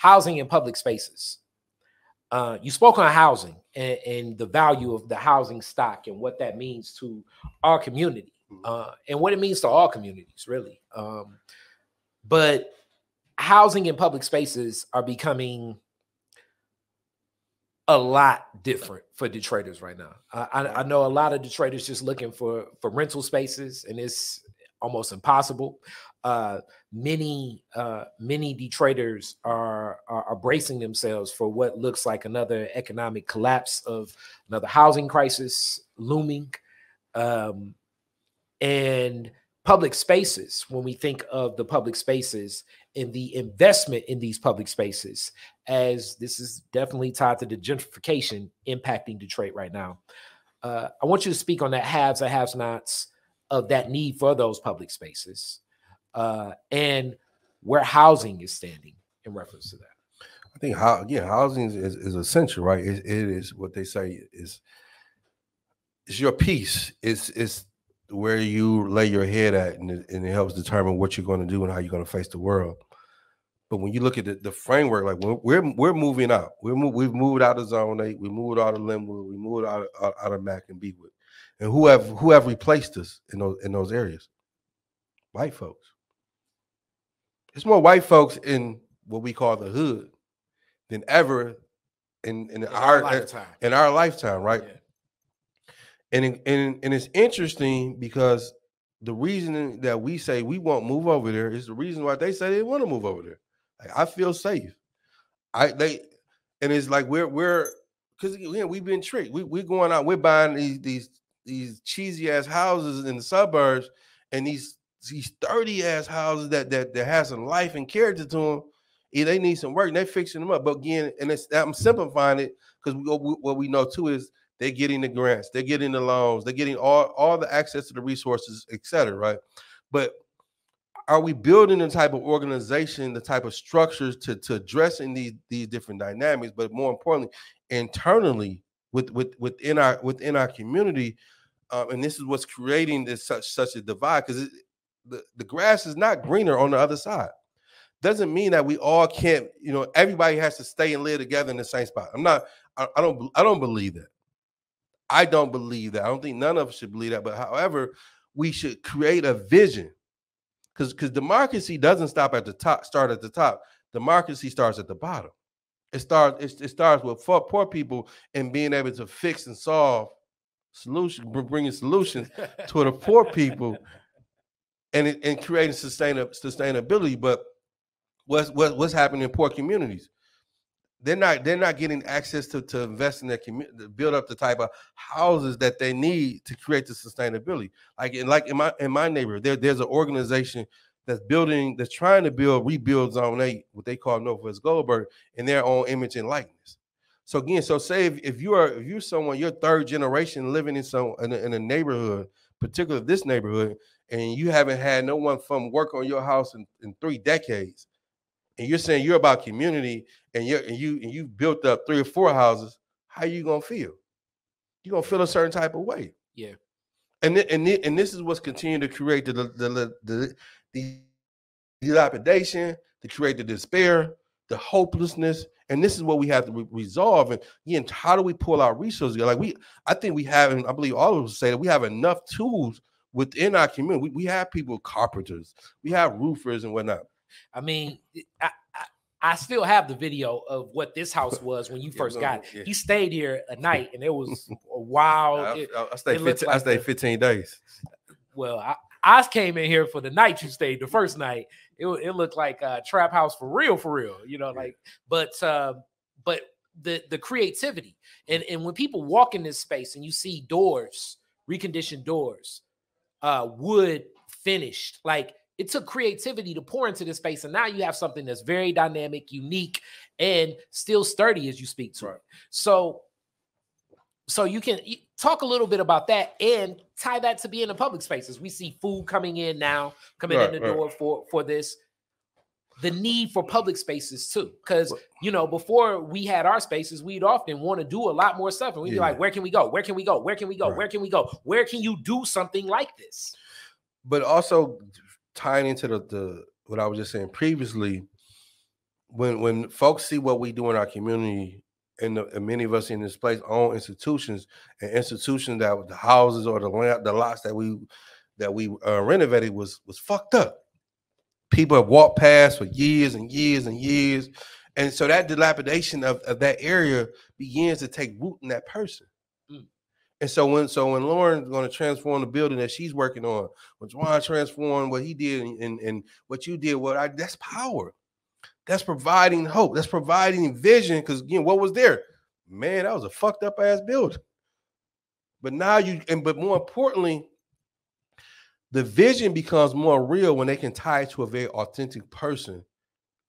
housing and public spaces. You spoke on housing and the value of the housing stock and what that means to our community, and what it means to all communities, really. But housing and public spaces are becoming a lot different for Detroiters right now. I know a lot of Detroiters just looking for rental spaces, and it's almost impossible. Many Detroiters are bracing themselves for what looks like another economic collapse, of another housing crisis looming. And public spaces, when we think of the public spaces and the investment in these public spaces, as this is definitely tied to the gentrification impacting Detroit right now. I want you to speak on that haves and have-nots of that need for those public spaces, and where housing is standing in reference to that. I think housing is essential, right? It is what they say is your peace. It's where you lay your head at, and it helps determine what you're going to do and how you're going to face the world. But when you look at the framework, like we're moving out, we've moved out of Zone 8, we moved out of Linwood, we moved out of Mac and Beechwood, and who have replaced us in those areas? White folks. It's more white folks in what we call the hood than ever in our lifetime, right? Yeah. And it's interesting because the reason that we say we won't move over there is the reason why they say they want to move over there. Like, I feel safe. And it's like we're because again, we've been tricked. We're going out, we're buying these cheesy ass houses in the suburbs, and these 30-ass houses that has some life and character to them. Yeah, they need some work, and they're fixing them up. But again, and I'm simplifying it because what we know too is they're getting the grants, they're getting the loans, they're getting all the access to the resources, et cetera, right? But are we building the type of organization, the type of structures to addressing these different dynamics, but more importantly, internally within our community? And this is what's creating this such a divide, because the grass is not greener on the other side. Doesn't mean that we all can't, everybody has to stay and live together in the same spot. I don't believe that. I don't believe that. I don't think none of us should believe that. But however, we should create a vision, because democracy doesn't start at the top. Democracy starts at the bottom. It starts with poor people and being able to fix and solve solutions, bringing solutions to the poor people, and creating sustainability. But what's happening in poor communities? They're not getting access to invest in their community, to build up the type of houses that they need to create the sustainability. Like in my neighborhood, there's an organization that's trying to rebuild Zone 8, what they call Northwest Goldberg, in their own image and likeness. So again, say if you're someone, you're third generation living in a neighborhood, particularly this neighborhood, and you haven't had no one from work on your house in 3 decades, and you're saying you're about community, and you built up 3 or 4 houses, how you gonna feel? You're gonna feel a certain type of way. Yeah. And this is what's continuing to create the dilapidation, to create the despair, the hopelessness. And this is what we have to resolve. And again, how do we pull our resources? Like I think we have, and I believe all of us say that we have enough tools within our community. We have people, carpenters, we have roofers and whatnot. I mean, I still have the video of what this house was when you first got it. Yeah. He stayed here a night, and it was a wild. I stayed 15 days. Well, I came in here for the night you stayed. The first night, it looked like a trap house for real, like. But the creativity, and when people walk in this space and you see doors, reconditioned doors, wood finished, like. It took creativity to pour into this space, and now you have something that's very dynamic, unique, and still sturdy as you speak to. Right. So you can talk a little bit about that and tie that to being in public spaces. We see food coming in now, in the door for this. The need for public spaces too, because before we had our spaces, we'd often want to do a lot more stuff, and we'd be like, "Where can we go? Where can we go? Where can we go? Right. Where can we go? Where can you do something like this?" But also, tying into the what I was just saying previously, when folks see what we do in our community, and many of us in this place own institutions, and institutions that the houses or the lots that we renovated was fucked up. People have walked past for years and years and years, and so that dilapidation of that area begins to take root in that person. And so when Lauren's going to transform the building that she's working on, when Juan transformed what he did and what you did, that's power. That's providing hope. That's providing vision. Because again, what was there? Man, that was a fucked up ass building. But now but more importantly, the vision becomes more real when they can tie it to a very authentic person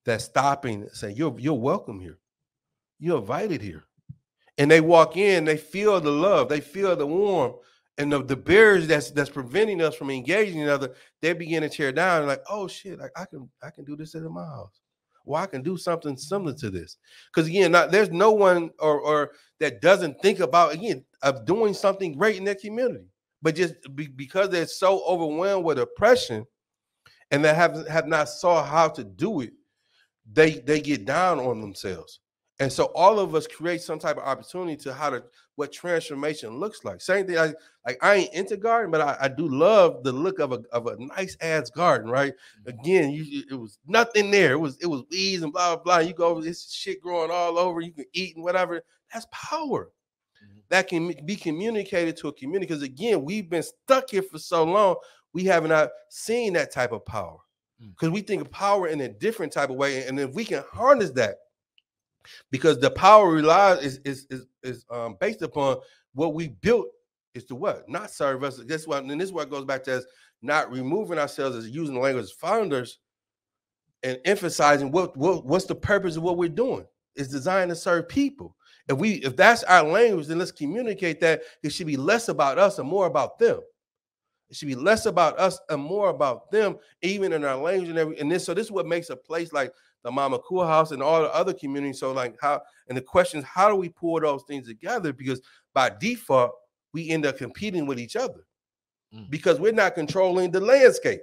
that's stopping and saying, you're welcome here. You're invited here. And they walk in, they feel the love, they feel the warmth, and the barriers that's preventing us from engaging each other, they begin to tear down. Like, oh shit, like I can do this at my house. Well, I can do something similar to this. Because again, there's no one or that doesn't think about, again, of doing something great in their community. But just because they're so overwhelmed with oppression and they have not saw how to do it, they get down on themselves. And so all of us create some type of opportunity to what transformation looks like. Same thing, I ain't into garden, but I do love the look of a nice ass garden, right? Again, it was nothing there. It was weeds and blah, blah, blah. You go, this shit growing all over, you can eat and whatever. That's power. That can be communicated to a community. Because again, we've been stuck here for so long, we have not seen that type of power. Because we think of power in a different type of way. And if we can harness that, because the power relies is based upon what we built is to what? Not serve us. That's why, and this is what goes back to us not removing ourselves as using the language as founders and emphasizing what's the purpose of what we're doing. It's designed to serve people. If that's our language, then let's communicate that it should be less about us and more about them. It should be less about us and more about them, even in our language and everything. So this is what makes a place like the Mama Cool House and all the other communities. So like and the question is, how do we pull those things together? Because by default, we end up competing with each other because we're not controlling the landscape.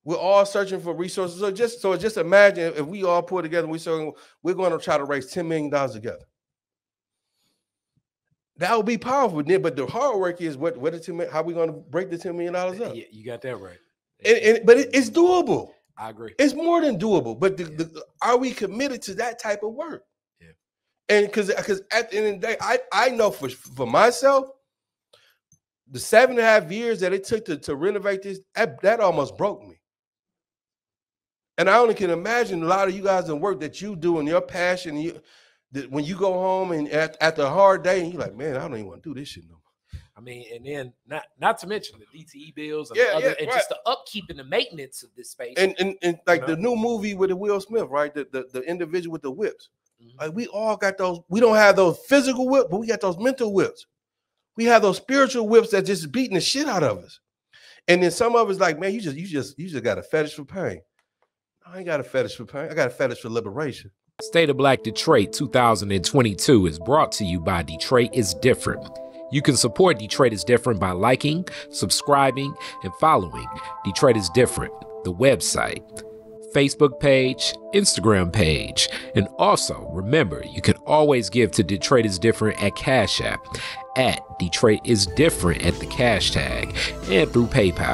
We're all searching for resources. So just imagine if we all pull together, we're going to try to raise $10 million together. That would be powerful. But the hard work is how are we going to break the $10 million up? Yeah, you got that right. But it's doable. I agree. It's more than doable. But are we committed to that type of work? Yeah. And because at the end of the day, I know for myself, the 7.5 years that it took to renovate this, that almost broke me. And I only can imagine a lot of you guys in work that you do and your passion. When you go home and after a hard day, and you're like, man, I don't even want to do this shit no more. I mean, and then not to mention the DTE bills and, just the upkeep and the maintenance of this space. And like the new movie with the Will Smith, right? The individual with the whips. Like we all got those. We don't have those physical whips, but we got those mental whips. We have those spiritual whips that just beating the shit out of us. And then some of us like, man, you just got a fetish for pain. I ain't got a fetish for pain. I got a fetish for liberation. State of Black Detroit 2022 is brought to you by Detroit is Different. You can support Detroit is Different by liking, subscribing, and following Detroit is Different, the website, Facebook page, Instagram page. And also, remember, you can always give to Detroit is Different at Cash App, at Detroit is Different at the cash tag, and through PayPal.